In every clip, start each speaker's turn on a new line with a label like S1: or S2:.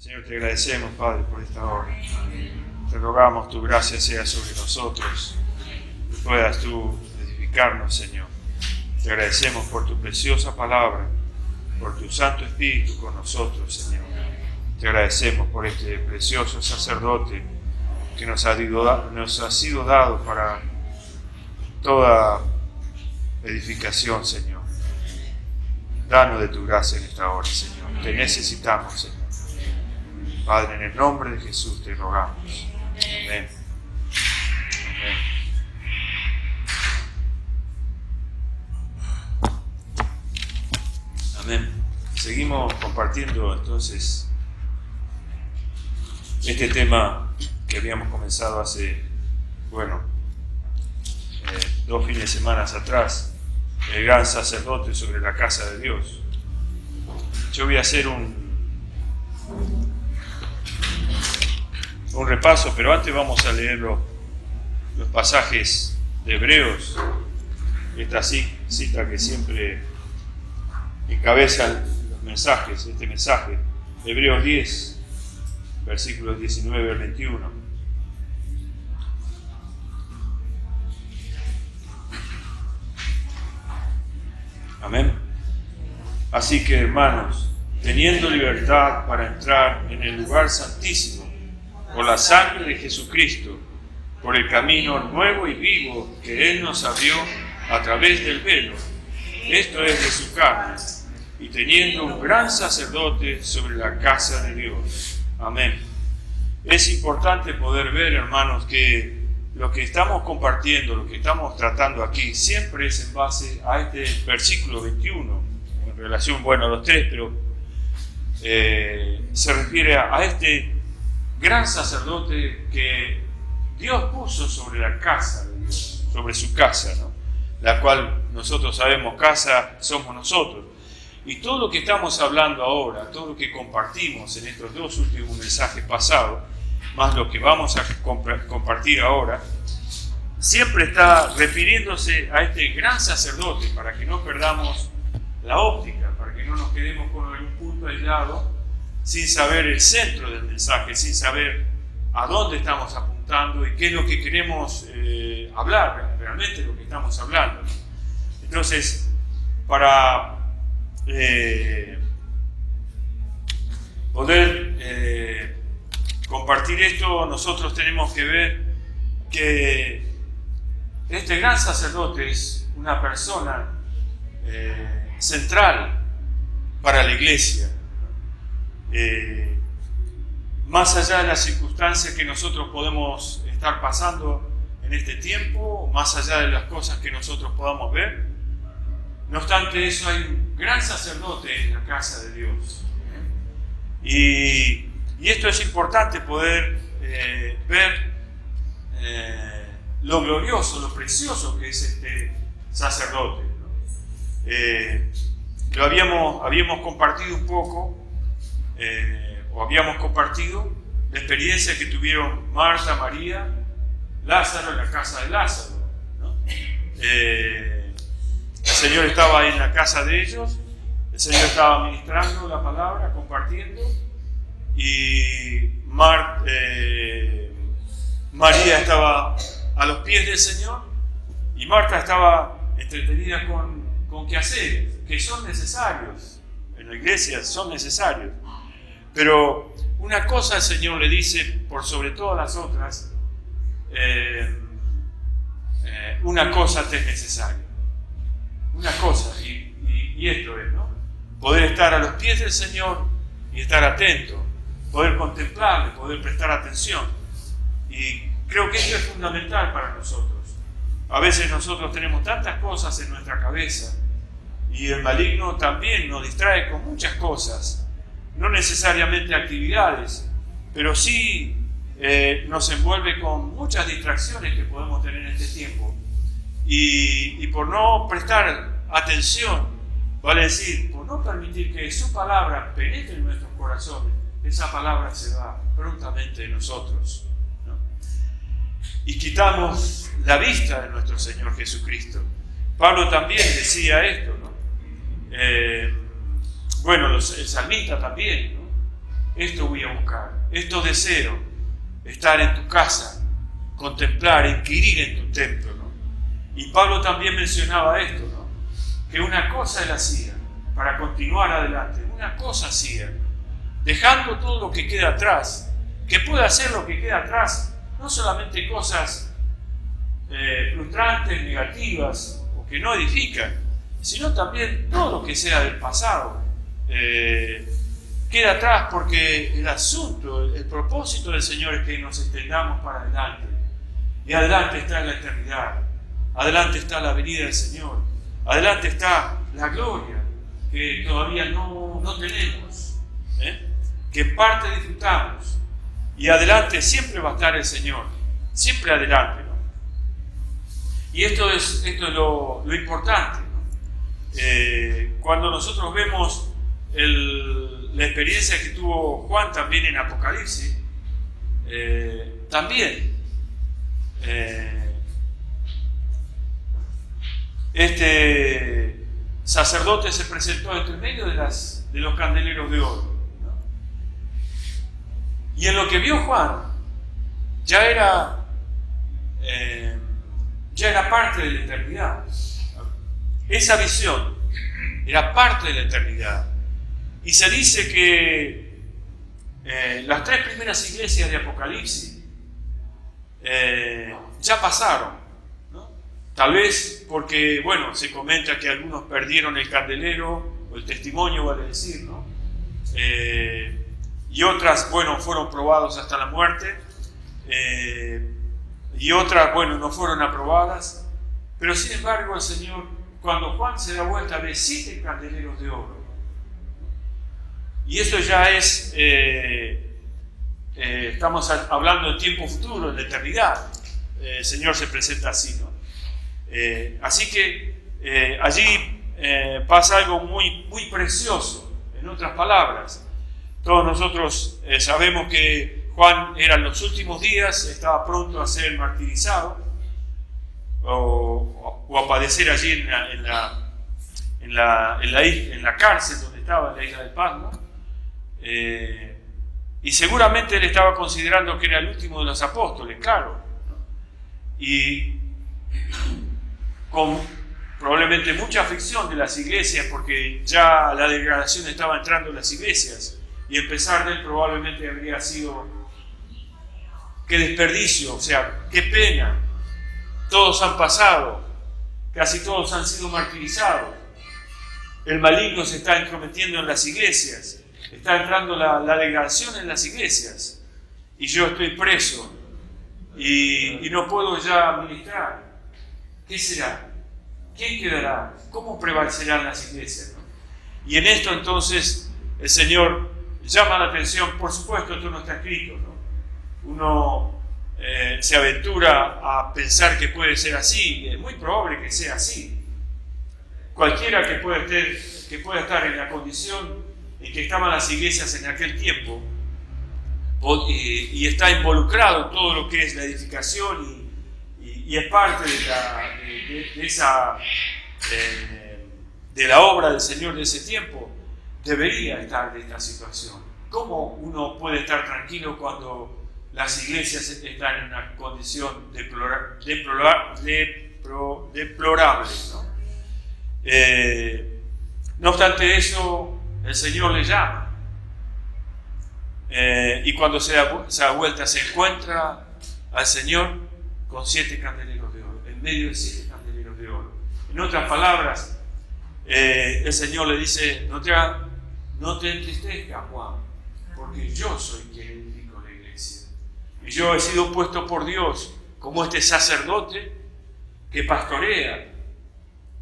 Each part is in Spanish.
S1: Señor, te agradecemos, Padre, por esta hora. Te rogamos tu gracia sea sobre nosotros, que puedas tú edificarnos, Señor. Te agradecemos por tu preciosa palabra, por tu Santo Espíritu con nosotros, Señor. Te agradecemos por este precioso sacerdote que nos ha sido dado para toda edificación, Señor. Danos de tu gracia en esta hora, Señor. Te necesitamos, Señor. Padre, en el nombre de Jesús te rogamos. Amén. Amén. Amén. Seguimos compartiendo entonces este tema que habíamos comenzado hace, 2 fines de semana atrás, el gran sacerdote sobre la casa de Dios. Yo voy a hacer un repaso, pero antes vamos a leer los pasajes de Hebreos, esta cita que siempre encabeza los mensajes, este mensaje, Hebreos 10, versículos 19 al 21. Amén. Así que, hermanos, teniendo libertad para entrar en el lugar santísimo por la sangre de Jesucristo, por el camino nuevo y vivo que Él nos abrió a través del velo, esto es de su carne, y teniendo un gran sacerdote sobre la casa de Dios. Amén. Es importante poder ver, hermanos, que lo que estamos compartiendo, lo que estamos tratando aquí, siempre es en base a este versículo 21, en relación, a los 3, pero se refiere a este gran sacerdote que Dios puso sobre la casa de Dios, sobre su casa, ¿no? La cual nosotros sabemos, casa somos nosotros. Y todo lo que estamos hablando ahora, todo lo que compartimos en estos 2 últimos mensajes pasados, más lo que vamos a compartir ahora, siempre está refiriéndose a este gran sacerdote, para que no perdamos la óptica, para que no nos quedemos con algún punto aislado, sin saber el centro del mensaje, sin saber a dónde estamos apuntando y qué es lo que queremos hablar, realmente lo que estamos hablando. Entonces, para poder compartir esto, nosotros tenemos que ver que este gran sacerdote es una persona central para la iglesia. Más allá de las circunstancias que nosotros podemos estar pasando en este tiempo, más allá de las cosas que nosotros podamos ver, no obstante eso, hay un gran sacerdote en la casa de Dios. Y esto es importante poder ver lo glorioso, lo precioso que es este sacerdote, ¿no? Lo habíamos compartido un poco, o habíamos compartido la experiencia que tuvieron Marta, María, Lázaro en la casa de Lázaro, ¿no? El Señor estaba en la casa de ellos, el Señor estaba ministrando la palabra, compartiendo, y María estaba a los pies del Señor, y Marta estaba entretenida con quehaceres que son necesarios en la iglesia, son necesarios. Pero una cosa el Señor le dice por sobre todas las otras, una cosa te es necesaria. Una cosa, y esto es, ¿no? Poder estar a los pies del Señor y estar atento, poder contemplarle, poder prestar atención. Y creo que esto es fundamental para nosotros. A veces nosotros tenemos tantas cosas en nuestra cabeza y el maligno también nos distrae con muchas cosas. No necesariamente actividades, pero sí nos envuelve con muchas distracciones que podemos tener en este tiempo. Y por no prestar atención, vale decir, por no permitir que su palabra penetre en nuestros corazones, esa palabra se va prontamente de nosotros, ¿no? Y quitamos la vista de nuestro Señor Jesucristo. Pablo también decía esto, ¿no? El salmista también, ¿no? esto voy a buscar, esto deseo, estar en tu casa, contemplar, inquirir en tu templo, ¿no? Y Pablo también mencionaba esto, ¿no? Que una cosa él hacía para continuar adelante, una cosa hacía, dejando todo lo que queda atrás, que puede hacer lo que queda atrás, no solamente cosas frustrantes, negativas o que no edifican, sino también todo lo que sea del pasado queda atrás, porque el asunto, el propósito del Señor es que nos extendamos para adelante, y adelante está la eternidad, adelante está la venida del Señor, adelante está la gloria que todavía no tenemos, que en parte disfrutamos, y adelante siempre va a estar el Señor, siempre adelante, ¿no? Y esto es lo importante, ¿no? Cuando nosotros vemos la experiencia que tuvo Juan también en Apocalipsis, también este sacerdote se presentó entre medio de los candeleros de oro, ¿no? Y en lo que vio Juan ya era parte de la eternidad. Esa visión era parte de la eternidad. Y se dice que las 3 primeras iglesias de Apocalipsis ya pasaron, ¿no? Tal vez porque, bueno, se comenta que algunos perdieron el candelero o el testimonio, vale decir, ¿no? Y otras, bueno, fueron probados hasta la muerte, y otras, bueno, no fueron aprobadas. Pero sin embargo el Señor, cuando Juan se da vuelta, ve 7 candeleros de oro. Y eso ya es, estamos hablando de tiempo futuro, de eternidad. El Señor se presenta así, ¿no? Así que allí pasa algo muy, muy precioso. En otras palabras, todos nosotros sabemos que Juan era en los últimos días, estaba pronto a ser martirizado o a padecer allí en la cárcel donde estaba, en la isla de Patmos. Y seguramente él estaba considerando que era el último de los apóstoles, claro, ¿no? Y con probablemente mucha aflicción de las iglesias, porque ya la degradación estaba entrando en las iglesias, y empezar de él probablemente habría sido qué desperdicio, o sea, qué pena. Todos han pasado, casi todos han sido martirizados, el maligno se está entrometiendo en las iglesias, está entrando la degradación en las iglesias, y yo estoy preso y no puedo ya ministrar. ¿Qué será? ¿Quién quedará? ¿Cómo prevalecerán las iglesias, ¿no? Y en esto entonces el Señor llama la atención. Por supuesto, esto no está escrito, ¿no? Uno se aventura a pensar que puede ser así, es muy probable que sea así. Cualquiera que pueda estar en la condición en que estaban las iglesias en aquel tiempo y está involucrado en todo lo que es la edificación y es parte de la obra del Señor de ese tiempo, debería estar en esta situación. ¿Cómo uno puede estar tranquilo cuando las iglesias están en una condición deplorable, ¿no? No obstante eso, el Señor le llama, y cuando se da vuelta se encuentra al Señor con 7 candeleros de oro, en medio de 7 candeleros de oro. En otras palabras, el Señor le dice: no te entristezcas, Juan, porque yo soy quien edifico la iglesia, y yo he sido puesto por Dios como este sacerdote que pastorea,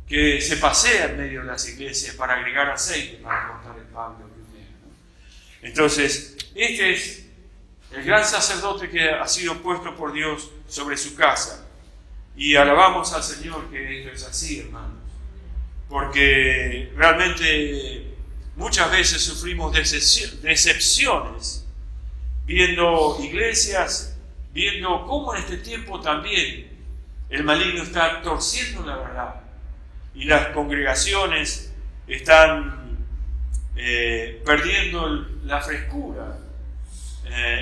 S1: que se pasea en medio de las iglesias para agregar aceite para cortar el pan de primero, ¿no? Entonces, este es el gran sacerdote que ha sido puesto por Dios sobre su casa. Y alabamos al Señor que esto es así, hermanos, porque realmente muchas veces sufrimos decepciones viendo iglesias, viendo cómo en este tiempo también el maligno está torciendo la verdad. Y las congregaciones están perdiendo la frescura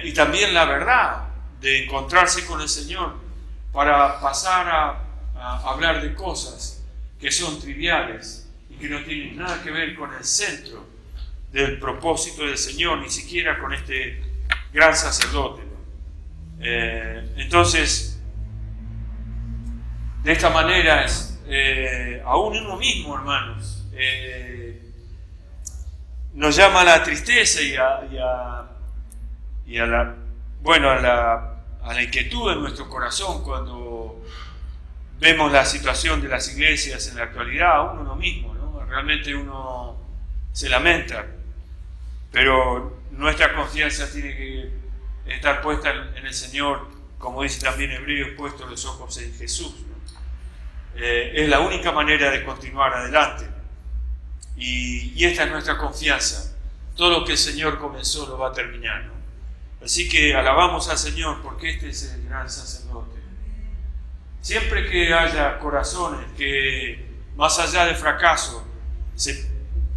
S1: y también la verdad de encontrarse con el Señor para pasar a hablar de cosas que son triviales y que no tienen nada que ver con el centro del propósito del Señor, ni siquiera con este gran sacerdote. Entonces, de esta manera, aún uno mismo, hermanos, nos llama a la tristeza y a la inquietud en nuestro corazón cuando vemos la situación de las iglesias en la actualidad, aún uno mismo, ¿no? Realmente uno se lamenta, pero nuestra confianza tiene que estar puesta en el Señor, como dice también Hebreos, puestos los ojos en Jesús, ¿no? Es la única manera de continuar adelante. Y esta es nuestra confianza. Todo lo que el Señor comenzó lo va a terminar, ¿no? Así que alabamos al Señor porque este es el gran sacerdote. Siempre que haya corazones que, más allá del fracaso,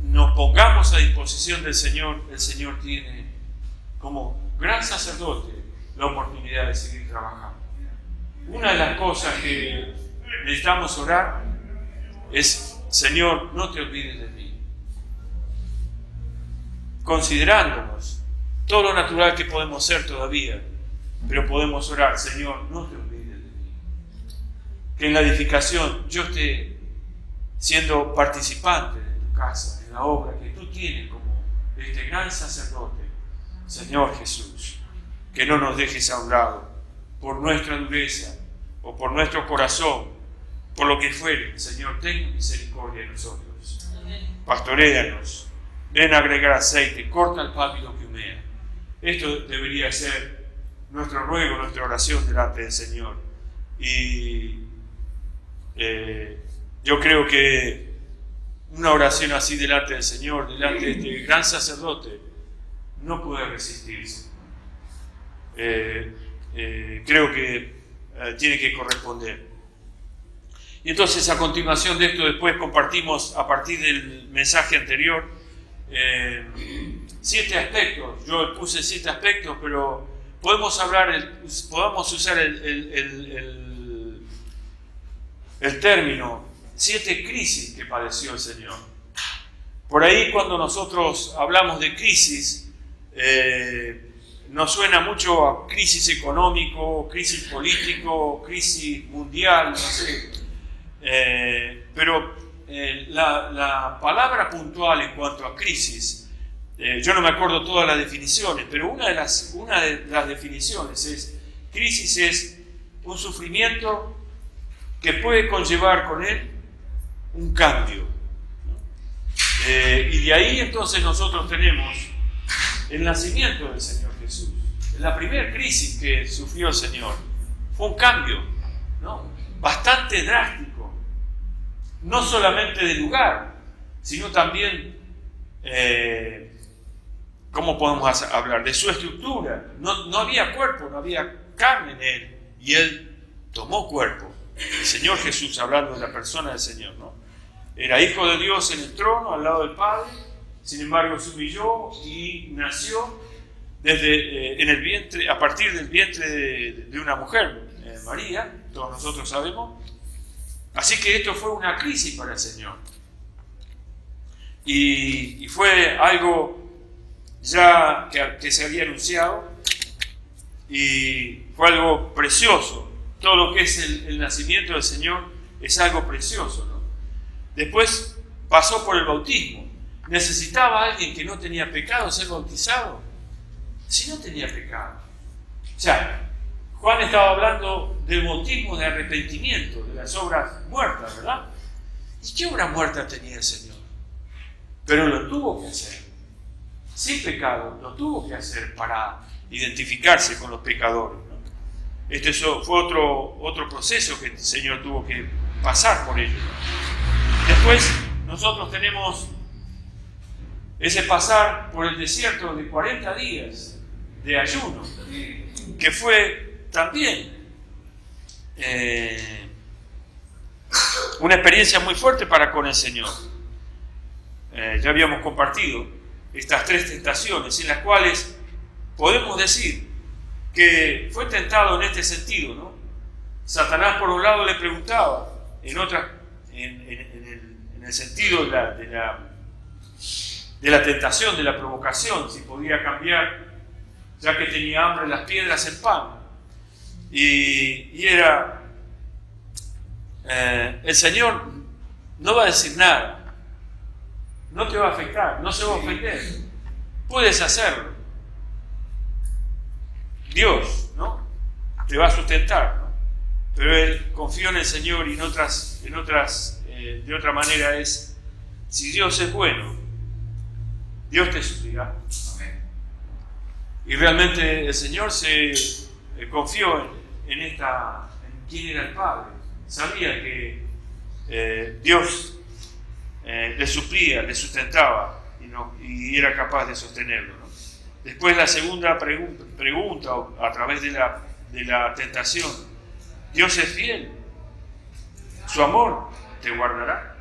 S1: nos pongamos a disposición del Señor, el Señor tiene como gran sacerdote la oportunidad de seguir trabajando. Una de las cosas que necesitamos orar es: Señor, no te olvides de mí. Considerándonos todo lo natural que podemos ser todavía, pero podemos orar: Señor, no te olvides de mí. Que en la edificación yo esté siendo participante de tu casa, de la obra que tú tienes como este gran sacerdote, Señor Jesús. Que no nos dejes a un lado por nuestra dureza o por nuestro corazón, por lo que fuere. Señor, ten misericordia de nosotros. Pastoréanos, ven a agregar aceite, corta el pábilo que humea. Esto debería ser nuestro ruego, nuestra oración delante del Señor. Y yo creo que una oración así delante del Señor, delante de este gran sacerdote, no puede resistirse. Creo que tiene que corresponder. Y entonces, a continuación de esto, después compartimos a partir del mensaje anterior 7 aspectos. Yo puse 7 aspectos, pero podemos usar el término 7 crisis que padeció el Señor. Por ahí, cuando nosotros hablamos de crisis, nos suena mucho a crisis económico, crisis político, crisis mundial, no sé. Pero la palabra puntual en cuanto a crisis, yo no me acuerdo todas las definiciones, pero una de las definiciones es: crisis es un sufrimiento que puede conllevar con él un cambio. Y de ahí entonces nosotros tenemos el nacimiento del Señor Jesús. La primera crisis que sufrió el Señor fue un cambio, ¿no? Bastante drástico, no solamente de lugar, sino también, ¿cómo podemos hablar? De su estructura. No había cuerpo, no había carne en él, y él tomó cuerpo. El Señor Jesús, hablando de la persona del Señor, ¿no? Era hijo de Dios en el trono, al lado del Padre. Sin embargo, se humilló y nació en el vientre, a partir del vientre de una mujer, María, todos nosotros sabemos. Así que esto fue una crisis para el Señor. Y fue algo ya que se había anunciado, y fue algo precioso. Todo lo que es el nacimiento del Señor es algo precioso, ¿no? Después pasó por el bautismo. ¿Necesitaba alguien que no tenía pecado ser bautizado? Si no tenía pecado. O sea, Juan estaba hablando del bautismo de arrepentimiento, de las obras muertas, ¿verdad? ¿Y qué obra muerta tenía el Señor? Pero lo tuvo que hacer. Sin pecado, lo tuvo que hacer para identificarse con los pecadores, ¿no? Este fue otro proceso que el Señor tuvo que pasar por ello. Después, nosotros tenemos ese pasar por el desierto de 40 días de ayuno, que fue también una experiencia muy fuerte para con el Señor. Ya habíamos compartido estas tres tentaciones, en las cuales podemos decir que fue tentado en este sentido, ¿no? Satanás, por un lado, le preguntaba, en el sentido de la tentación, de la provocación, si podía cambiar, ya que tenía hambre, las piedras en pan. Y era, el Señor no va a decir nada, no te va a afectar, no se va a ofender, puedes hacerlo. Dios, ¿no?, te va a sustentar, ¿no? Pero él confió en el Señor, y de otra manera es, si Dios es bueno, Dios te suplirá. Y realmente el Señor se confió en quién era el Padre. Sabía que Dios le suplía, le sustentaba y era capaz de sostenerlo, ¿no? Después la segunda pregunta a través de la tentación: Dios es fiel, su amor te guardará.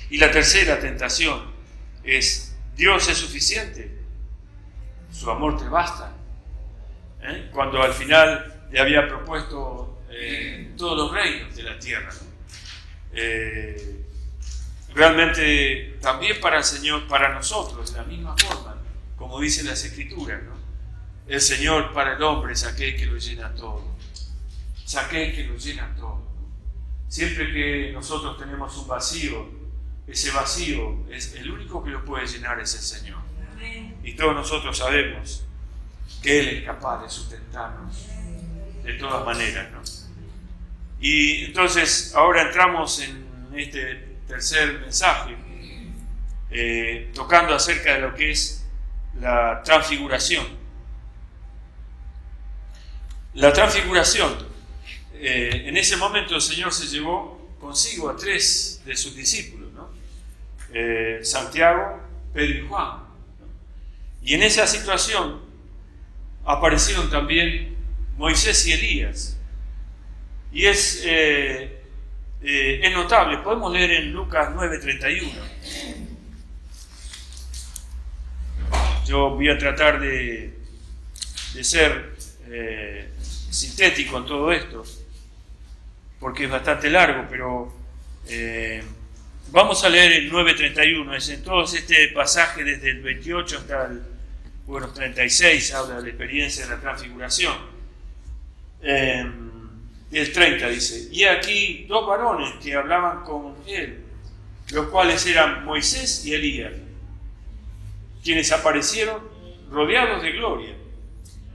S1: Y la tercera tentación es: Dios es suficiente, su amor te basta. Cuando al final le había propuesto todos los reinos de la tierra, ¿no? Realmente también para el Señor, para nosotros, de la misma forma, como dicen las Escrituras, ¿no? El Señor para el hombre es aquel que lo llena todo. Es aquel que lo llena todo. Siempre que nosotros tenemos un vacío, ese vacío es el único que lo puede llenar, es el Señor. Y todos nosotros sabemos que Él es capaz de sustentarnos de todas maneras, ¿no? Y entonces ahora entramos en este tercer mensaje, tocando acerca de lo que es la transfiguración. La transfiguración, en ese momento el Señor se llevó consigo a 3 de sus discípulos, ¿no? Santiago, Pedro y Juan, ¿no? Y en esa situación aparecieron también Moisés y Elías. Y es notable, podemos leer en Lucas 9:31. Yo voy a tratar de ser sintético en todo esto, porque es bastante largo, pero vamos a leer el 9:31. Es en todo este pasaje, desde el 28 hasta el 36, habla de la experiencia de la transfiguración. El 30 dice: y aquí 2 varones que hablaban con él, los cuales eran Moisés y Elías, quienes aparecieron rodeados de gloria,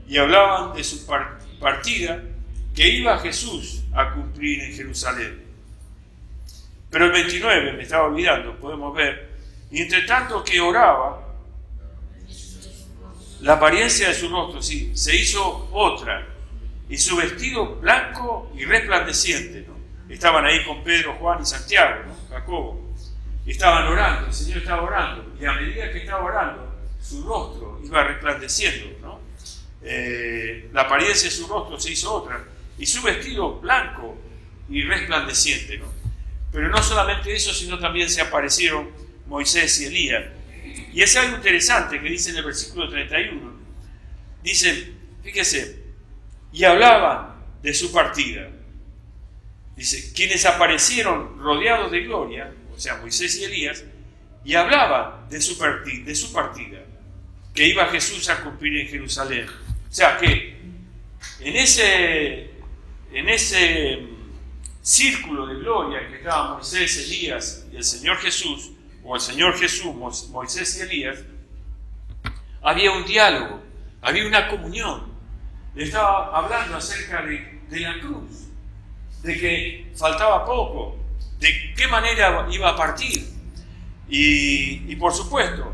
S1: y hablaban de su partida, que iba Jesús a cumplir en Jerusalén. Pero el 29, me estaba olvidando, podemos ver: y entre tanto que oraba, la apariencia de su rostro, sí, se hizo otra, y su vestido blanco y resplandeciente, ¿no? Estaban ahí con Pedro, Juan y Santiago, ¿no? Jacobo. Estaban orando, el Señor estaba orando, y a medida que estaba orando, su rostro iba resplandeciendo, ¿no? La apariencia de su rostro se hizo otra, y su vestido blanco y resplandeciente, ¿no? Pero no solamente eso, sino también se aparecieron Moisés y Elías. Y es algo interesante que dice en el versículo 31. Dice, fíjese, y hablaban de su partida. Dice, quienes aparecieron rodeados de gloria, o sea, Moisés y Elías, y hablaban de su partida, que iba Jesús a cumplir en Jerusalén. O sea que en ese círculo de gloria en que estaban Moisés, Elías y el Señor Jesús, o el Señor Jesús, Moisés y Elías, había un diálogo, había una comunión. Le estaba hablando acerca de la cruz, de que faltaba poco, de qué manera iba a partir. Y por supuesto,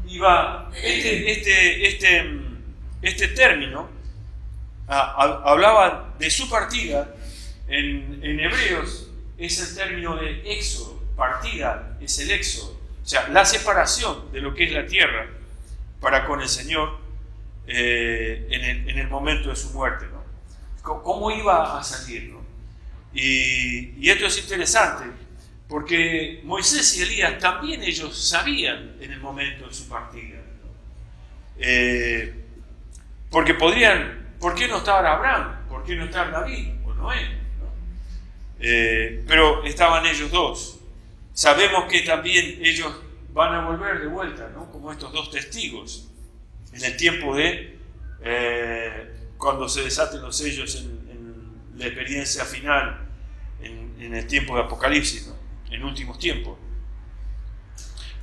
S1: iba este término hablaba de su partida. En Hebreos es el término de éxodo. Partida es el éxodo, o sea, la separación de lo que es la tierra para con el Señor en el momento de su muerte, ¿no? ¿Cómo iba a salir, ¿no? Y esto es interesante Porque Moisés y Elías también ellos sabían en el momento de su partida. Porque ¿por qué no estaba Abraham? ¿Por qué no estaba David o Noé? Pero estaban ellos dos. Sabemos que también ellos van a volver de vuelta, ¿no? Como estos dos testigos, en el tiempo de cuando se desaten los sellos en la experiencia final, en el tiempo de Apocalipsis, ¿no? En últimos tiempos.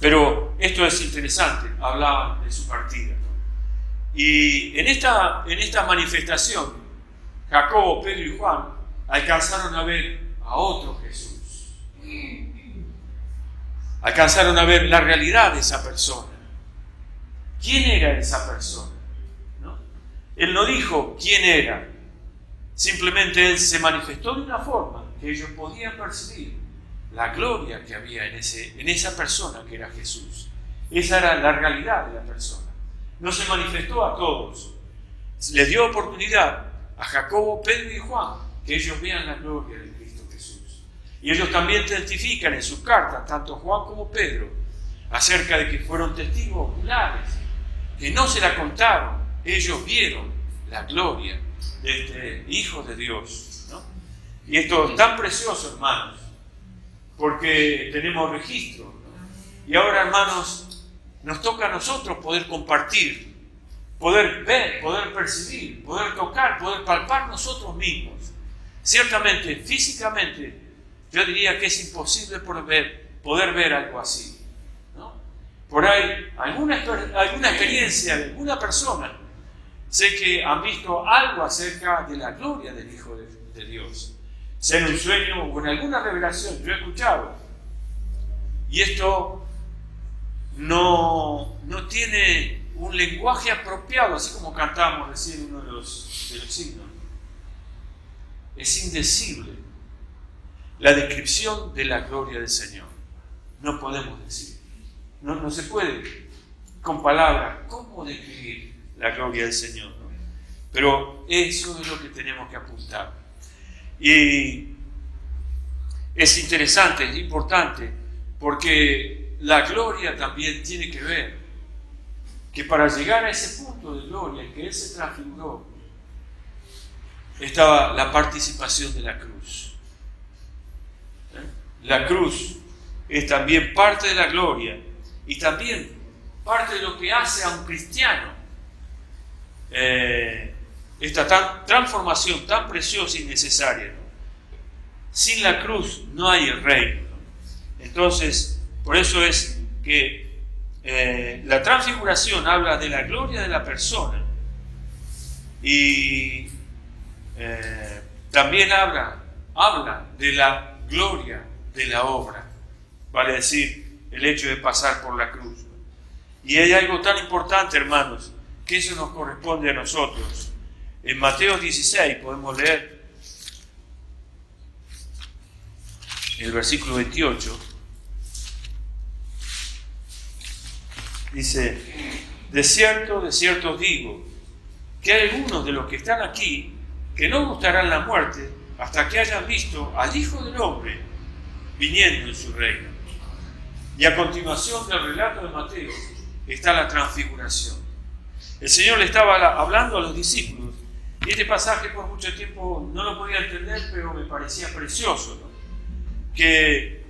S1: Pero esto es interesante, hablaban de su partida, ¿no? Y en esta manifestación, Jacobo, Pedro y Juan alcanzaron a ver a otro Jesús. Alcanzaron a ver la realidad de esa persona. ¿Quién era esa persona? ¿No? Él no dijo quién era. Simplemente Él se manifestó de una forma que ellos podían percibir la gloria que había en esa persona que era Jesús. Esa era la realidad de la persona. No se manifestó a todos. Les dio oportunidad a Jacobo, Pedro y Juan que ellos vean la gloria de Cristo Jesús. Y ellos también testifican en sus cartas, tanto Juan como Pedro, acerca de que fueron testigos oculares, que no se la contaron. Ellos vieron la gloria de este Hijo de Dios, ¿no? Y esto es tan precioso, hermanos, porque tenemos registro, ¿no? Y ahora, hermanos, nos toca a nosotros poder compartir, poder ver, poder percibir, poder tocar, poder palpar nosotros mismos. Ciertamente, físicamente, yo diría que es imposible poder ver algo así, ¿no? Por ahí, alguna experiencia de alguna persona, sé que han visto algo acerca de la gloria del Hijo de Dios. Sea en un sueño o en alguna revelación, yo he escuchado. Y esto no tiene un lenguaje apropiado, así como cantábamos recién uno de los signos. Es indecible la descripción de la gloria del Señor. No podemos decir. No se puede con palabras cómo describir la gloria del Señor, ¿no? Pero eso es lo que tenemos que apuntar. Y es interesante, es importante, porque la gloria también tiene que ver que para llegar a ese punto de gloria en que Él se transfiguró, estaba la participación de la cruz. La cruz es también parte de la gloria y también parte de lo que hace a un cristiano esta transformación tan preciosa y necesaria, ¿no? Sin la cruz no hay el reino, ¿no? Entonces, por eso es que la transfiguración habla de la gloria de la persona y también habla de la gloria de la obra, vale decir, el hecho de pasar por la cruz, ¿no? Y hay algo tan importante, hermanos, que eso nos corresponde a nosotros. En Mateo 16 podemos leer el versículo 28. Dice: de cierto os digo, que hay algunos de los que están aquí que no gustarán la muerte hasta que hayan visto al Hijo del Hombre viniendo en su reino. Y a continuación del relato de Mateo está la transfiguración. El Señor le estaba hablando a los discípulos, y este pasaje por mucho tiempo no lo podía entender, pero me parecía precioso, ¿no? Que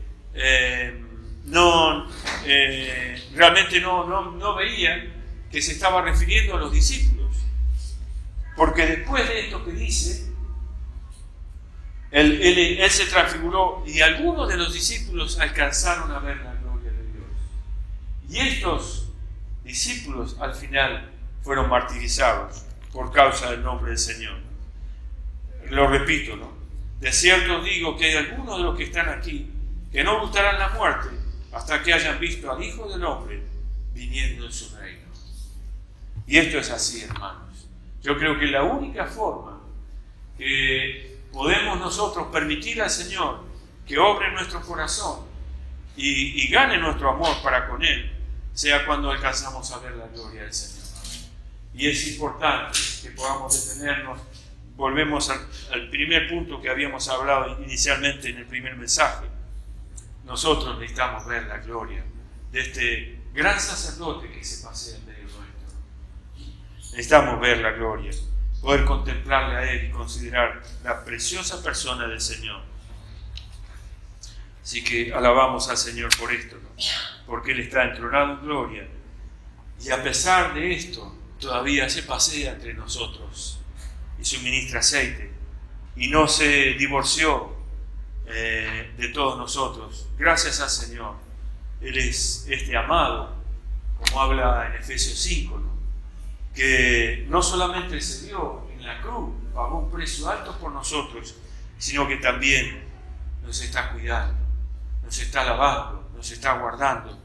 S1: realmente no veía que se estaba refiriendo a los discípulos, porque después de esto que dice, él se transfiguró y algunos de los discípulos alcanzaron a ver la gloria de Dios. Y estos discípulos al final fueron martirizados por causa del nombre del Señor. Lo repito, ¿no? De cierto os digo que hay algunos de los que están aquí que no gustarán la muerte hasta que hayan visto al Hijo del Hombre viniendo en su reino. Y esto es así, hermanos. Yo creo que la única forma que podemos nosotros permitir al Señor que obre en nuestro corazón y gane nuestro amor para con Él, sea cuando alcanzamos a ver la gloria del Señor. Y es importante que podamos detenernos. Volvemos al primer punto que habíamos hablado inicialmente en el primer mensaje. nosotros necesitamos ver la gloria de este gran sacerdote que se pasea en medio nuestro. Necesitamos ver la gloria, poder contemplarle a Él y considerar la preciosa persona del Señor. Así que alabamos al Señor por esto, ¿no? Porque Él está entronado en gloria y a pesar de esto todavía se pasea entre nosotros y suministra aceite y no se divorció de todos nosotros. Gracias al Señor. Él es este amado, como habla en Efesios 5, ¿no? Que no solamente se dio en la cruz, pagó un precio alto por nosotros, sino que también nos está cuidando, nos está lavando, nos está guardando.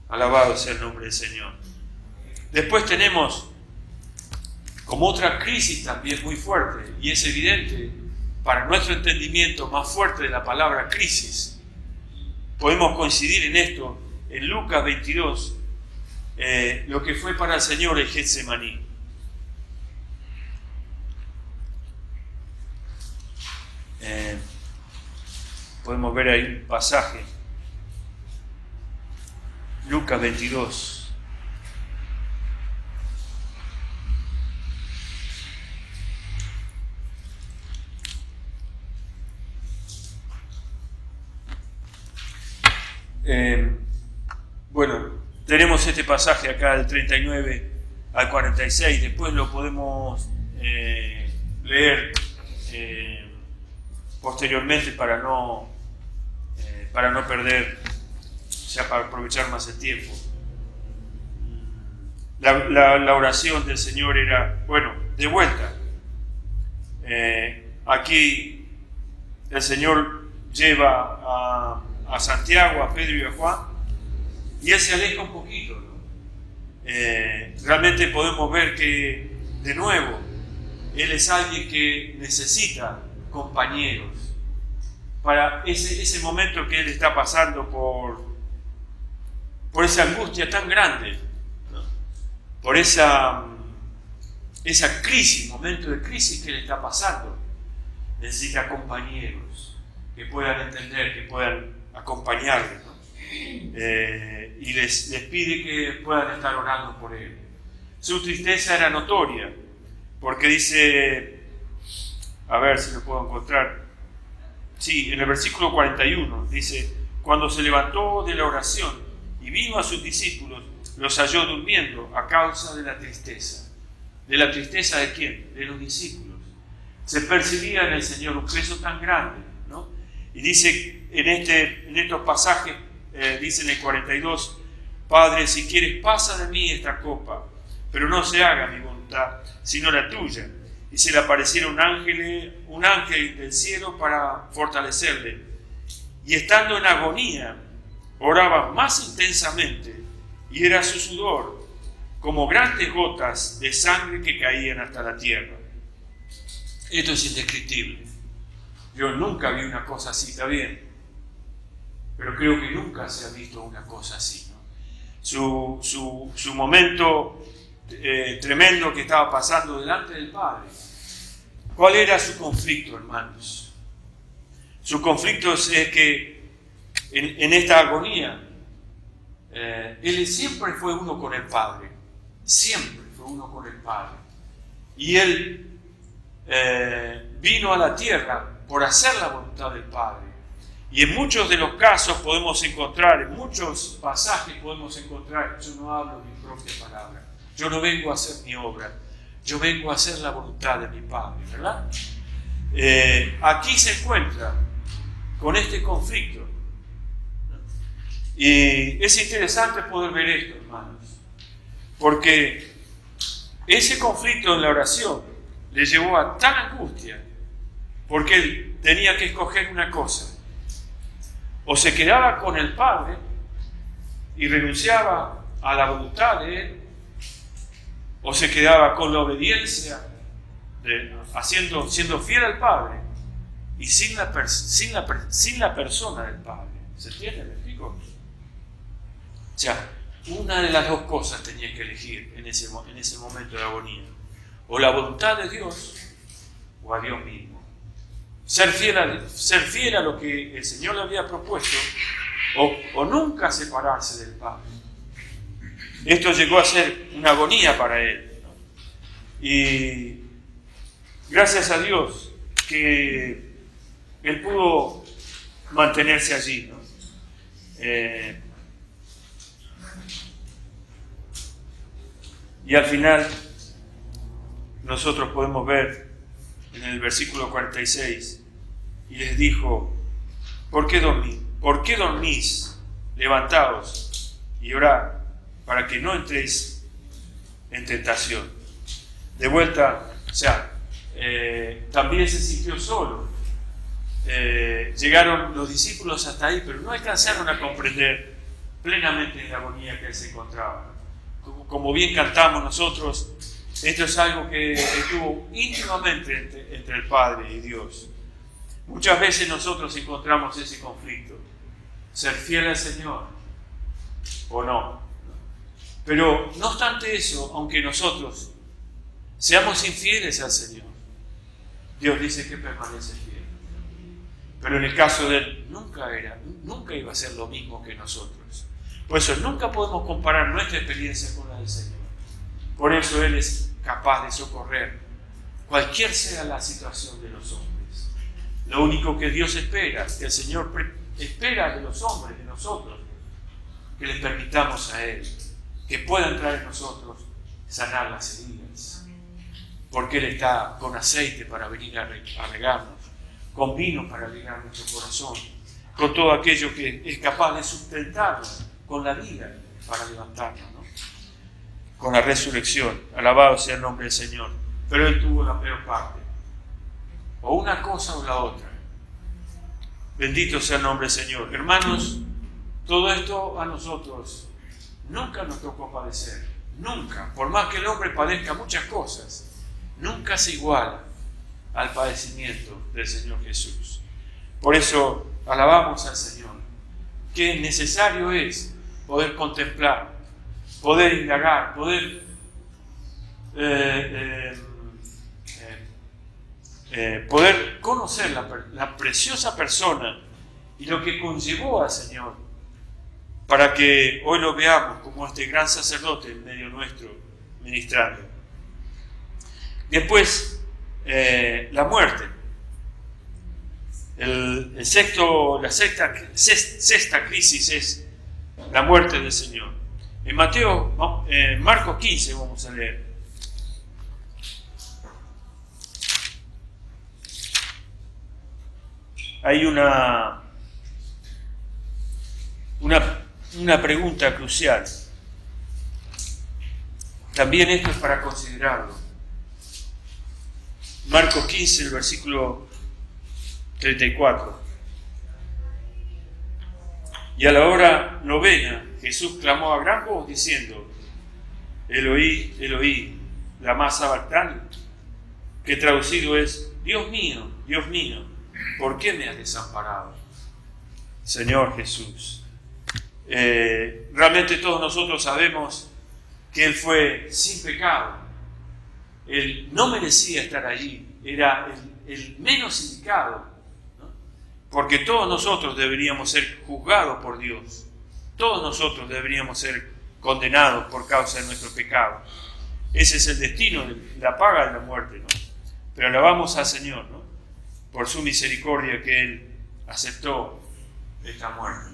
S1: Alabado sea el nombre del Señor. Después tenemos como otra crisis también muy fuerte, y es evidente para nuestro entendimiento más fuerte de la palabra crisis. Podemos coincidir en esto en Lucas 22, lo que fue para el Señor el Getsemaní. Podemos ver ahí un pasaje. Lucas 22. Bueno, tenemos este pasaje acá del 39 al 46, después lo podemos leer posteriormente para no perder, ya para aprovechar más el tiempo. La oración del Señor era, bueno, de vuelta. Aquí el Señor lleva a Santiago, a Pedro y a Juan, y Él se aleja un poquito, ¿no? Realmente podemos ver que, de nuevo, Él es alguien que necesita compañeros para ese momento que Él está pasando por esa angustia tan grande, ¿no? Por esa crisis, momento de crisis que Él está pasando. Necesita compañeros que puedan entender, que puedan acompañarle, ¿no? Y les pide que puedan estar orando por Él. Su tristeza era notoria, porque dice, a ver si lo puedo encontrar, sí, en el versículo 41, dice, cuando se levantó de la oración y vino a sus discípulos, los halló durmiendo a causa de la tristeza. ¿De la tristeza de quién? De los discípulos. Se percibía en el Señor un peso tan grande, ¿no? Y dice en estos pasajes, dice en el 42, Padre, si quieres, pasa de mí esta copa, pero no se haga mi voluntad, sino la tuya. Y se le apareciera un ángel del cielo para fortalecerle. Y estando en agonía, oraba más intensamente, y era su sudor como grandes gotas de sangre que caían hasta la tierra. Esto es indescriptible. Yo nunca vi una cosa así, está bien, pero creo que nunca se ha visto una cosa así, ¿no? Su momento tremendo que estaba pasando delante del Padre. ¿Cuál era su conflicto, hermanos? Su conflicto es que en esta agonía, Él siempre fue uno con el Padre. Siempre fue uno con el Padre. Y Él vino a la tierra por hacer la voluntad del Padre. Y en muchos de los casos podemos encontrar, en muchos pasajes podemos encontrar, yo no hablo mi propia palabra, yo no vengo a hacer mi obra, yo vengo a hacer la voluntad de mi Padre, ¿verdad? Aquí se encuentra con este conflicto. Y es interesante poder ver esto, hermanos, porque ese conflicto en la oración le llevó a tal angustia, porque él tenía que escoger una cosa: o se quedaba con el Padre y renunciaba a la voluntad de Él, o se quedaba con la obediencia, siendo fiel al Padre y sin la persona del Padre. ¿Se entiende? ¿Me explico? O sea, una de las dos cosas tenía que elegir en ese momento de agonía: o la voluntad de Dios o a Dios mismo. ser fiel a lo que el Señor le había propuesto, o nunca separarse del Padre. Esto llegó a ser una agonía para él, ¿no? Y gracias a Dios que él pudo mantenerse allí, ¿no? Y al final nosotros podemos ver en el versículo 46, y les dijo: ¿por qué dormís? Levantaos y orad, para que no entréis en tentación. De vuelta, o sea, también se sintió solo. Llegaron los discípulos hasta ahí, pero no alcanzaron a comprender plenamente la agonía que él se encontraba. Como bien cantamos nosotros, esto es algo que estuvo íntimamente entre el Padre y Dios. Muchas veces nosotros encontramos ese conflicto: ser fiel al Señor o no. Pero no obstante eso, aunque nosotros seamos infieles al Señor, Dios dice que permanece fiel. Pero en el caso de él, nunca iba a ser lo mismo que nosotros. Por eso nunca podemos comparar nuestra experiencia con la del Señor. Por eso Él es capaz de socorrer cualquier sea la situación de los hombres. Lo único que Dios espera, que el Señor espera de los hombres, de nosotros, que les permitamos a Él, que pueda entrar en nosotros, sanar las heridas. Porque Él está con aceite para venir a regarnos, con vino para regar nuestro corazón, con todo aquello que es capaz de sustentarnos, con la vida para levantarnos, ¿no? Con la resurrección. Alabado sea el nombre del Señor. Pero Él tuvo la peor parte, o una cosa o la otra. Bendito sea el nombre del Señor. Hermanos, todo esto a nosotros nunca nos tocó padecer. Nunca. Por más que el hombre padezca muchas cosas, nunca se iguala al padecimiento del Señor Jesús. Por eso alabamos al Señor. Qué necesario es poder contemplar, poder indagar, poder poder conocer la preciosa persona y lo que conllevó al Señor, para que hoy lo veamos como este gran sacerdote en medio nuestro, ministrando. Después, la muerte. La sexta crisis es la muerte del Señor. En Marcos 15 vamos a leer. Hay una pregunta crucial. También esto es para considerarlo. Marcos 15, el versículo 34. Y a la hora novena, Jesús clamó a gran voz diciendo: Eloí, Eloí, lama sabactani, que traducido es: Dios mío, ¿por qué me has desamparado? Señor Jesús. Realmente todos nosotros sabemos que Él fue sin pecado. Él no merecía estar allí, era el menos indicado, ¿no? Porque todos nosotros deberíamos ser juzgados por Dios. Todos nosotros deberíamos ser condenados por causa de nuestro pecado. Ese es el destino, la paga de la muerte, ¿no? Pero alabamos al Señor, ¿no? Por su misericordia que Él aceptó esta muerte.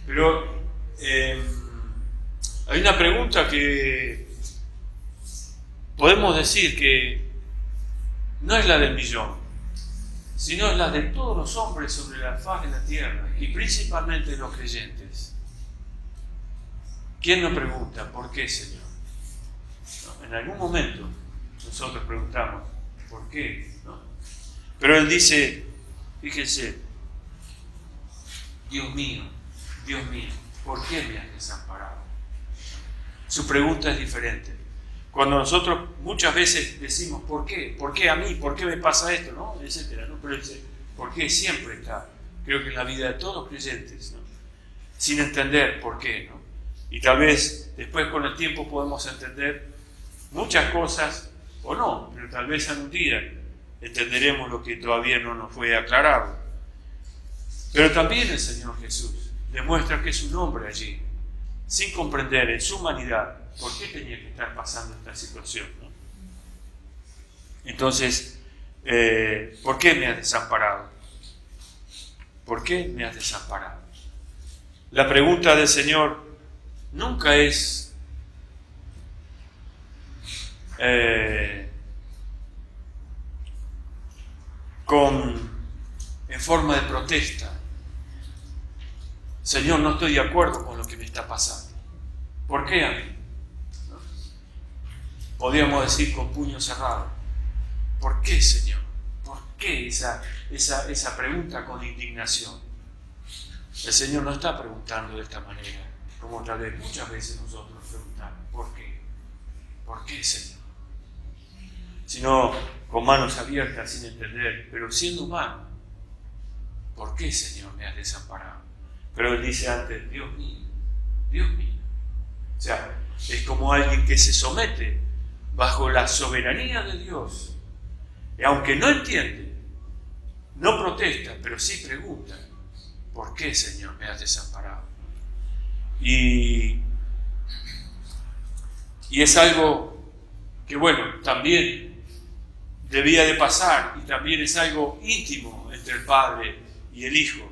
S1: Pero hay una pregunta que podemos decir que no es la del millón, sino es la de todos los hombres sobre la faz de la tierra, y principalmente los creyentes. ¿Quién nos pregunta por qué, Señor? No, en algún momento nosotros preguntamos ¿por qué? ¿No? Pero Él dice, fíjense: Dios mío, ¿por qué me has desamparado? Su pregunta es diferente. Cuando nosotros muchas veces decimos ¿por qué? ¿Por qué a mí? ¿Por qué me pasa esto? ¿No? Etcétera, ¿no? Pero Él dice, ¿por qué? Siempre está, creo que en la vida de todos los creyentes, ¿no? Sin entender por qué, ¿no? Y tal vez después con el tiempo podemos entender muchas cosas, o no, pero tal vez algún día entenderemos lo que todavía no nos fue aclarado. Pero también el Señor Jesús demuestra que es un hombre allí, sin comprender en su humanidad por qué tenía que estar pasando esta situación, ¿no? Entonces, ¿por qué me has desamparado? ¿Por qué me has desamparado? La pregunta del Señor nunca es en forma de protesta. Señor, no estoy de acuerdo con lo que me está pasando. ¿Por qué a mí? ¿No? Podríamos decir con puño cerrado. ¿Por qué, Señor? ¿Por qué esa pregunta con indignación? El Señor no está preguntando de esta manera, como tal vez muchas veces nosotros preguntamos. ¿Por qué? ¿Por qué, Señor? Sino con manos abiertas, sin entender, pero siendo humano. ¿Por qué, Señor, me has desamparado? Pero Él dice antes, Dios mío, Dios mío. O sea, es como alguien que se somete bajo la soberanía de Dios. Y aunque no entiende, no protesta, pero sí pregunta, ¿por qué, Señor, me has desamparado? Y es algo que, bueno, también debía de pasar, y también es algo íntimo entre el Padre y el Hijo.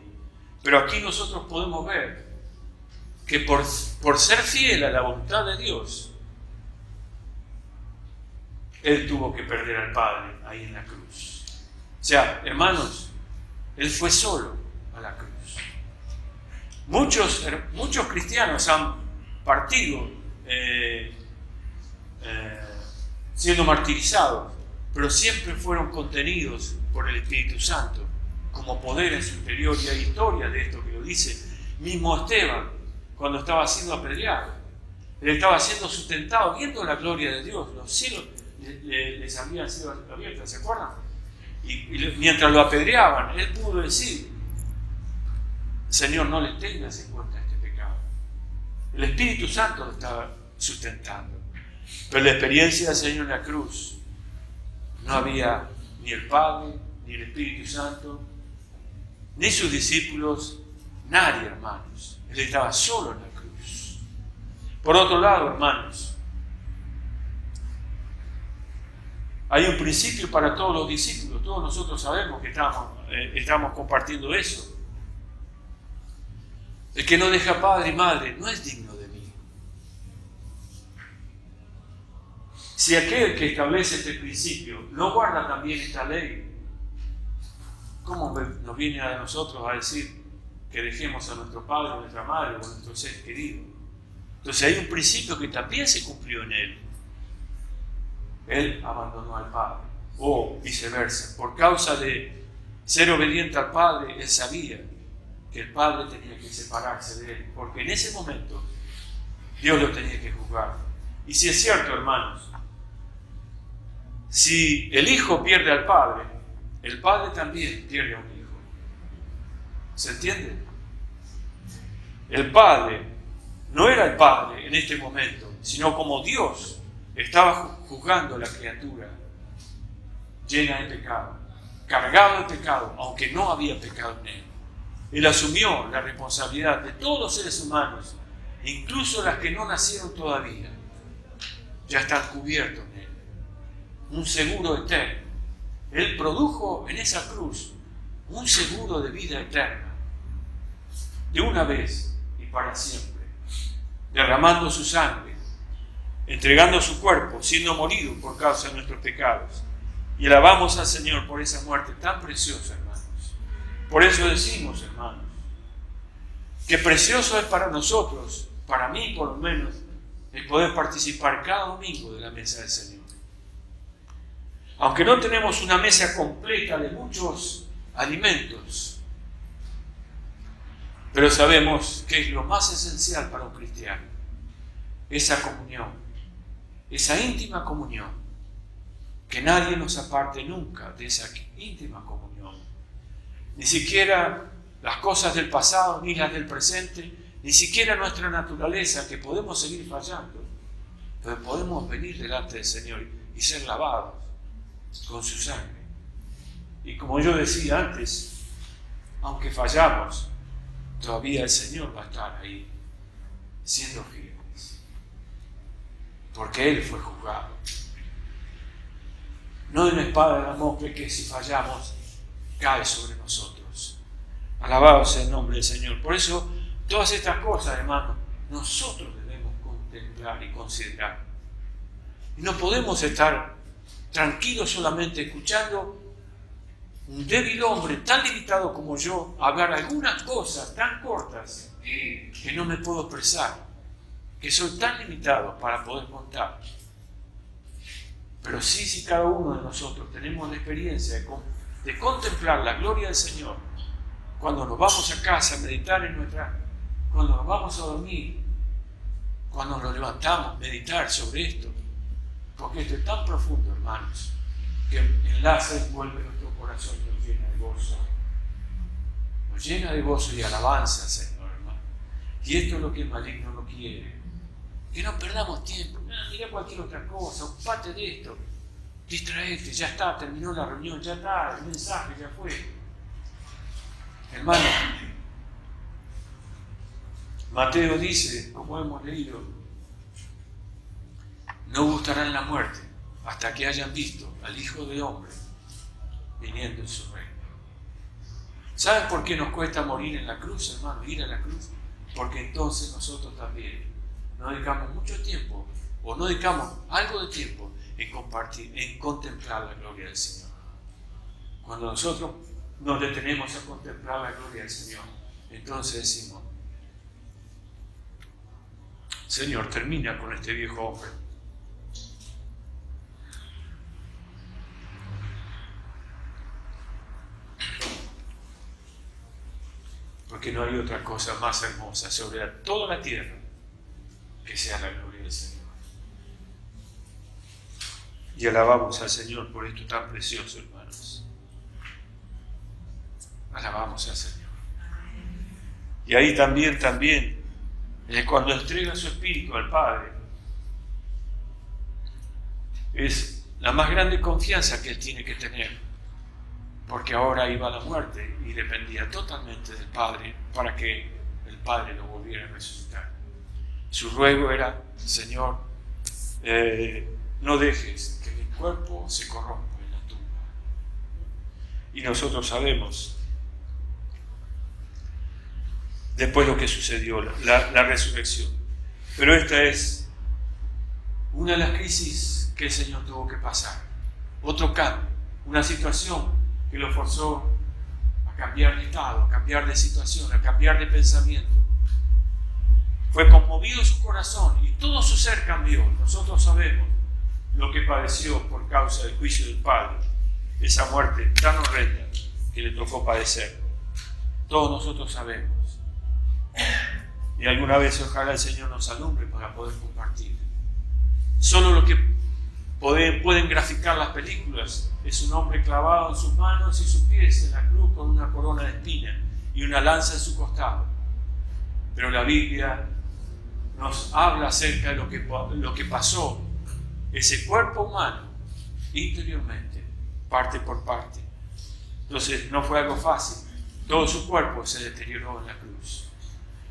S1: Pero aquí nosotros podemos ver que por ser fiel a la voluntad de Dios, Él tuvo que perder al Padre ahí en la cruz. O sea, hermanos, Él fue solo a la cruz. Muchos cristianos han partido siendo martirizados, pero siempre fueron contenidos por el Espíritu Santo como poder en su interior. Y hay historia de esto que lo dice mismo Esteban cuando estaba siendo apedreado. Él estaba siendo sustentado viendo la gloria de Dios. Los cielos les habían sido abiertos, ¿se acuerdan? Y mientras lo apedreaban, él pudo decir, Señor, no les tengas en cuenta este pecado. El Espíritu Santo lo estaba sustentando. Pero la experiencia del Señor en la cruz, no había ni el Padre, ni el Espíritu Santo, ni sus discípulos, nadie, hermanos. Él estaba solo en la cruz. Por otro lado, hermanos, hay un principio para todos los discípulos. Todos nosotros sabemos que estamos compartiendo eso. El que no deja padre y madre no es digno de mí. Si aquel que establece este principio no guarda también esta ley, ¿cómo nos viene a nosotros a decir que dejemos a nuestro padre, a nuestra madre o a nuestro ser querido? Entonces hay un principio que también se cumplió en él. Él abandonó al Padre, o viceversa. Por causa de ser obediente al Padre, él sabía que el Padre tenía que separarse de él, porque en ese momento Dios lo tenía que juzgar. Y si es cierto, hermanos, si el Hijo pierde al Padre, el Padre también pierde a un Hijo. ¿Se entiende? El Padre no era el Padre en este momento, sino como Dios estaba juzgando a la criatura llena de pecado, cargado de pecado, aunque no había pecado en él. Él asumió la responsabilidad de todos los seres humanos, incluso las que no nacieron todavía, ya están cubiertos en él. Un seguro eterno. Él produjo en esa cruz un seguro de vida eterna, de una vez y para siempre, derramando su sangre, entregando su cuerpo, siendo morido por causa de nuestros pecados. Y alabamos al Señor por esa muerte tan preciosa, hermanos. Por eso decimos, hermanos, que precioso es para nosotros, para mí por lo menos, el poder participar cada domingo de la mesa del Señor. Aunque no tenemos una mesa completa de muchos alimentos, pero sabemos que es lo más esencial para un cristiano, esa comunión. Esa íntima comunión, que nadie nos aparte nunca de esa íntima comunión. Ni siquiera las cosas del pasado, ni las del presente, ni siquiera nuestra naturaleza, que podemos seguir fallando, pero podemos venir delante del Señor y ser lavados con su sangre, Y como yo decía antes, aunque fallamos, todavía el Señor va a estar ahí, siendo fieles. Porque Él fue juzgado. No de una espada de Damocles que si fallamos, cae sobre nosotros. Alabado sea el nombre del Señor. Por eso, todas estas cosas, hermanos, nosotros debemos contemplar y considerar. Y no podemos estar tranquilos solamente escuchando un débil hombre tan limitado como yo hablar algunas cosas tan cortas que no me puedo expresar, que soy tan limitado para poder contar. Pero sí, si cada uno de nosotros tenemos la experiencia de contemplar la gloria del Señor, cuando nos vamos a casa a meditar cuando nos vamos a dormir, cuando nos levantamos, meditar sobre esto, porque esto es tan profundo, hermanos, que enlaza y envuelve nuestro corazón y nos llena de gozo. Nos llena de gozo y alabanza, Señor, hermano. Y esto es lo que el maligno no quiere. Que no perdamos tiempo. Mira cualquier otra cosa, ocupate de esto. Distraete, ya está, terminó la reunión, ya está, el mensaje ya fue. Hermano, Mateo dice, como hemos leído, no gustarán la muerte hasta que hayan visto al Hijo del Hombre viniendo en su reino. ¿Saben por qué nos cuesta morir en la cruz, hermano? Ir a la cruz. Porque entonces nosotros también no dedicamos mucho tiempo, o no dedicamos algo de tiempo en compartir, en contemplar la gloria del Señor. Cuando nosotros nos detenemos a contemplar la gloria del Señor, entonces decimos, Señor, termina con este viejo hombre. Porque no hay otra cosa más hermosa sobre toda la tierra que sea la gloria del Señor. Y alabamos al Señor por esto tan precioso, hermanos. Alabamos al Señor. Y ahí también, cuando entrega su espíritu al Padre, es la más grande confianza que Él tiene que tener. Porque ahora iba a la muerte y dependía totalmente del Padre para que el Padre lo volviera a resucitar. Su ruego era, Señor, no dejes que mi cuerpo se corrompa en la tumba. Y nosotros sabemos, después lo que sucedió, la resurrección. Pero esta es una de las crisis que el Señor tuvo que pasar. Otro cambio, una situación que lo forzó a cambiar de estado, a cambiar de situación, a cambiar de pensamiento. Fue conmovido su corazón y todo su ser cambió. Nosotros sabemos lo que padeció por causa del juicio del Padre, esa muerte tan horrenda que le tocó padecer. Todos nosotros sabemos. Y alguna vez ojalá el Señor nos alumbre para poder compartir. Solo lo que pueden graficar las películas es un hombre clavado en sus manos y sus pies en la cruz con una corona de espinas y una lanza en su costado. Pero la Biblia nos habla acerca de lo que pasó, ese cuerpo humano, interiormente, parte por parte. Entonces no fue algo fácil. Todo su cuerpo se deterioró en la cruz.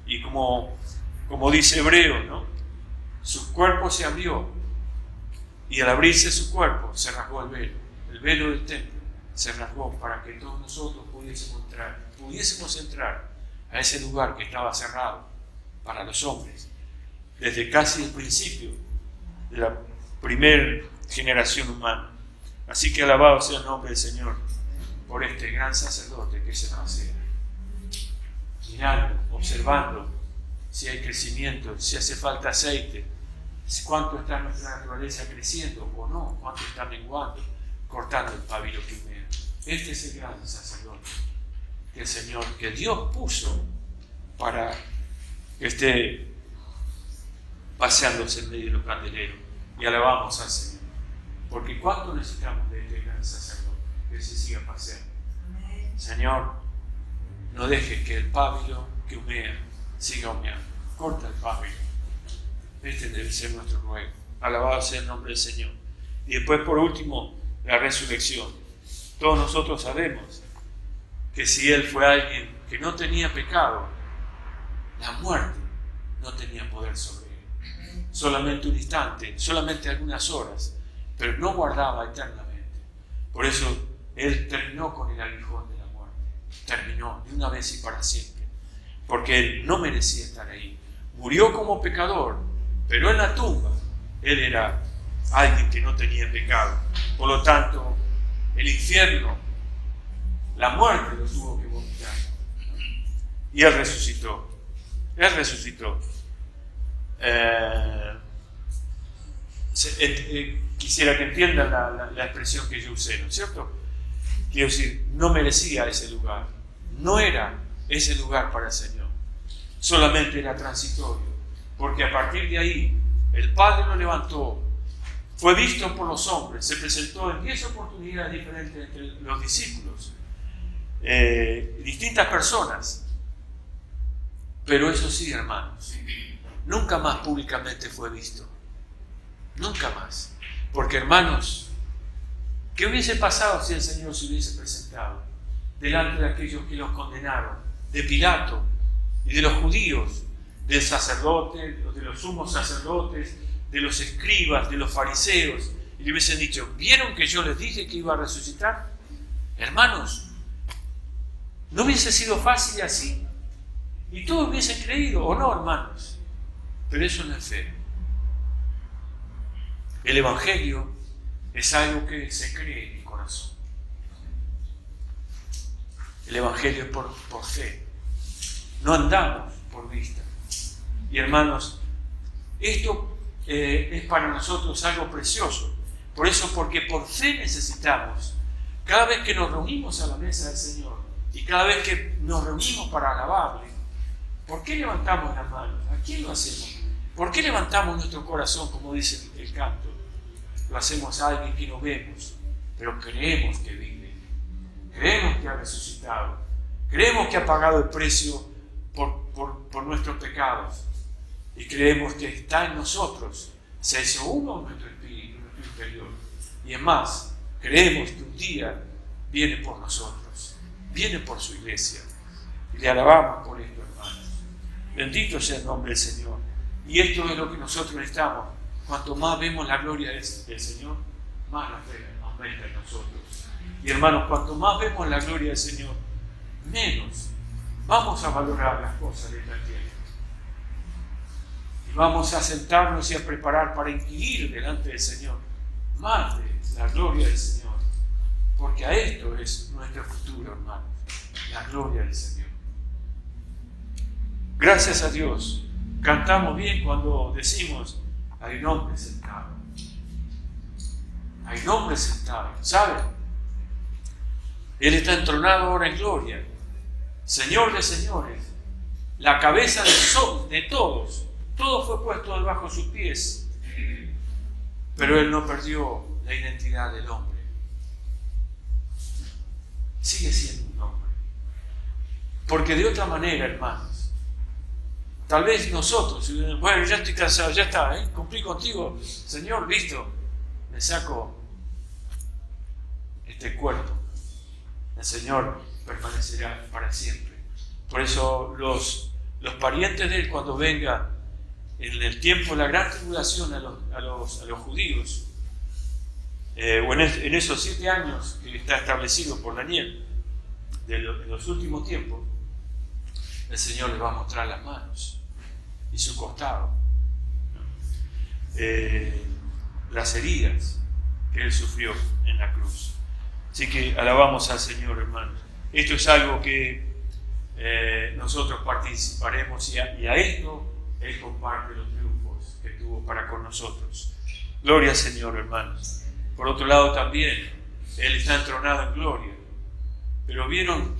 S1: Y como dice Hebreo, ¿no? Su cuerpo se abrió. Y al abrirse su cuerpo se rasgó el velo del templo se rasgó para que todos nosotros pudiésemos entrar a ese lugar que estaba cerrado para los hombres, desde casi el principio de la primera generación humana. Así que alabado sea el nombre del Señor por este gran sacerdote que se nos hace, mirando, observando si hay crecimiento, si hace falta aceite, cuánto está nuestra naturaleza creciendo o no, cuánto está menguando, cortando el pabilo que humea. Este es el gran sacerdote que el Señor, que Dios puso para que esté paseándose en medio de los candeleros. Y alabamos al Señor, porque cuánto necesitamos de este gran sacerdote que se siga paseando. Señor, no dejes que el pabilo que humea siga humeando. Corta el pabilo. Este debe ser nuestro ruego. Alabado sea el nombre del Señor. Y después, por último, la resurrección. Todos nosotros sabemos que si Él fue alguien que no tenía pecado, la muerte no tenía poder sobre Él. Solamente un instante, solamente algunas horas, pero no guardaba eternamente. Por eso Él terminó con el aguijón de la muerte. Terminó de una vez y para siempre. Porque Él no merecía estar ahí. Murió como pecador, pero en la tumba Él era alguien que no tenía pecado. Por lo tanto, el infierno, la muerte lo tuvo que vomitar. Y Él resucitó. Él resucitó. Quisiera que entiendan la expresión que yo usé, ¿no es cierto? Quiero decir, no merecía ese lugar. No era ese lugar para el Señor. Solamente era transitorio. Porque a partir de ahí, el Padre lo levantó. Fue visto por los hombres. Se presentó en 10 oportunidades diferentes entre los discípulos. Distintas personas. Pero eso sí, hermanos, nunca más públicamente fue visto. Nunca más. Porque, hermanos, ¿qué hubiese pasado si el Señor se hubiese presentado delante de aquellos que los condenaron? De Pilato y de los judíos, del sacerdote, de los sumos sacerdotes, de los escribas, de los fariseos, y le hubiesen dicho, ¿vieron que yo les dije que iba a resucitar? Hermanos, ¿no hubiese sido fácil así? Y todos hubiesen creído, ¿o no, hermanos? Pero eso no es fe. El Evangelio es algo que se cree en el corazón. El Evangelio es por fe. No andamos por vista. Y hermanos, esto es para nosotros algo precioso. Por eso, porque por fe necesitamos, cada vez que nos reunimos a la mesa del Señor y cada vez que nos reunimos para alabarle, ¿por qué levantamos las manos? ¿A quién lo hacemos? ¿Por qué levantamos nuestro corazón, como dice el canto? Lo hacemos a alguien que no vemos, pero creemos que vive. Creemos que ha resucitado. Creemos que ha pagado el precio por nuestros pecados. Y creemos que está en nosotros. Se hizo uno en nuestro espíritu, en nuestro interior. Y es más, creemos que un día viene por nosotros. Viene por su iglesia. Y le alabamos por esto, hermanos. Bendito sea el nombre del Señor. Y esto es lo que nosotros necesitamos. Cuanto más vemos la gloria del Señor, más la fe aumenta en nosotros. Y hermanos, cuanto más vemos la gloria del Señor, menos vamos a valorar las cosas de esta tierra. Y vamos a sentarnos y a preparar para inquirir delante del Señor más de la gloria del Señor. Porque a esto es nuestro futuro, hermanos. La gloria del Señor. Gracias a Dios. Cantamos bien cuando decimos, hay un hombre sentado. Hay un hombre sentado. ¿Saben? Él está entronado ahora en gloria. Señor de señores. La cabeza de todos. Todo fue puesto debajo de sus pies. Pero Él no perdió la identidad del hombre. Sigue siendo un hombre. Porque de otra manera, hermanos, tal vez nosotros, bueno, ya estoy cansado, ya está, cumplí contigo, Señor, listo, me saco este cuerpo. El Señor permanecerá para siempre. Por eso los parientes de Él, cuando venga en el tiempo de la gran tribulación a los judíos, o en esos 7 años que está establecido por Daniel, de los últimos tiempos, el Señor les va a mostrar las manos y su costado, las heridas que Él sufrió en la cruz. Así que alabamos al Señor, hermanos. Esto es algo que nosotros participaremos y a esto Él comparte los triunfos que tuvo para con nosotros. Gloria al Señor, hermanos. Por otro lado también, Él está entronado en gloria. Pero vieron,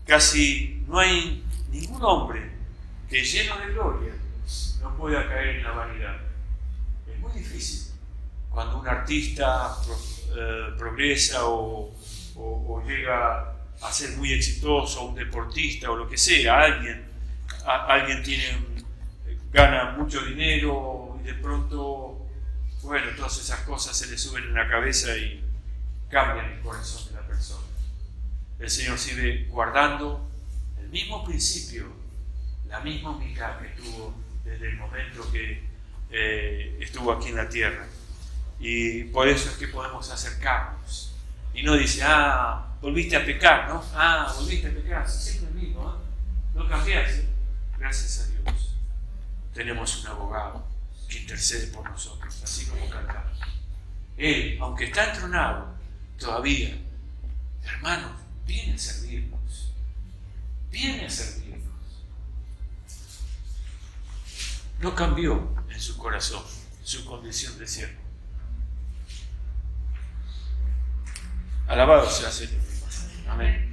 S1: casi no hay ningún hombre que lleno de gloria no pueda caer en la vanidad. Es muy difícil. Cuando un artista progresa o llega a ser muy exitoso, un deportista o lo que sea, alguien gana mucho dinero y de pronto, bueno, todas esas cosas se le suben en la cabeza y cambian el corazón de la persona. el Señor sigue guardando el mismo principio, la misma humildad que tuvo desde el momento que estuvo aquí en la tierra. Y por eso es que podemos acercarnos. Y no dice, volviste a pecar, ¿no? Volviste a pecar, siempre el mismo, no cambiaste. Gracias a Dios. Tenemos un abogado que intercede por nosotros, así como cantamos. Él, aunque está entronado, todavía, hermanos, viene a servirnos. Viene a servirnos. No cambió en su corazón, en su condición de siervo. Alabado sea el Señor. Amén.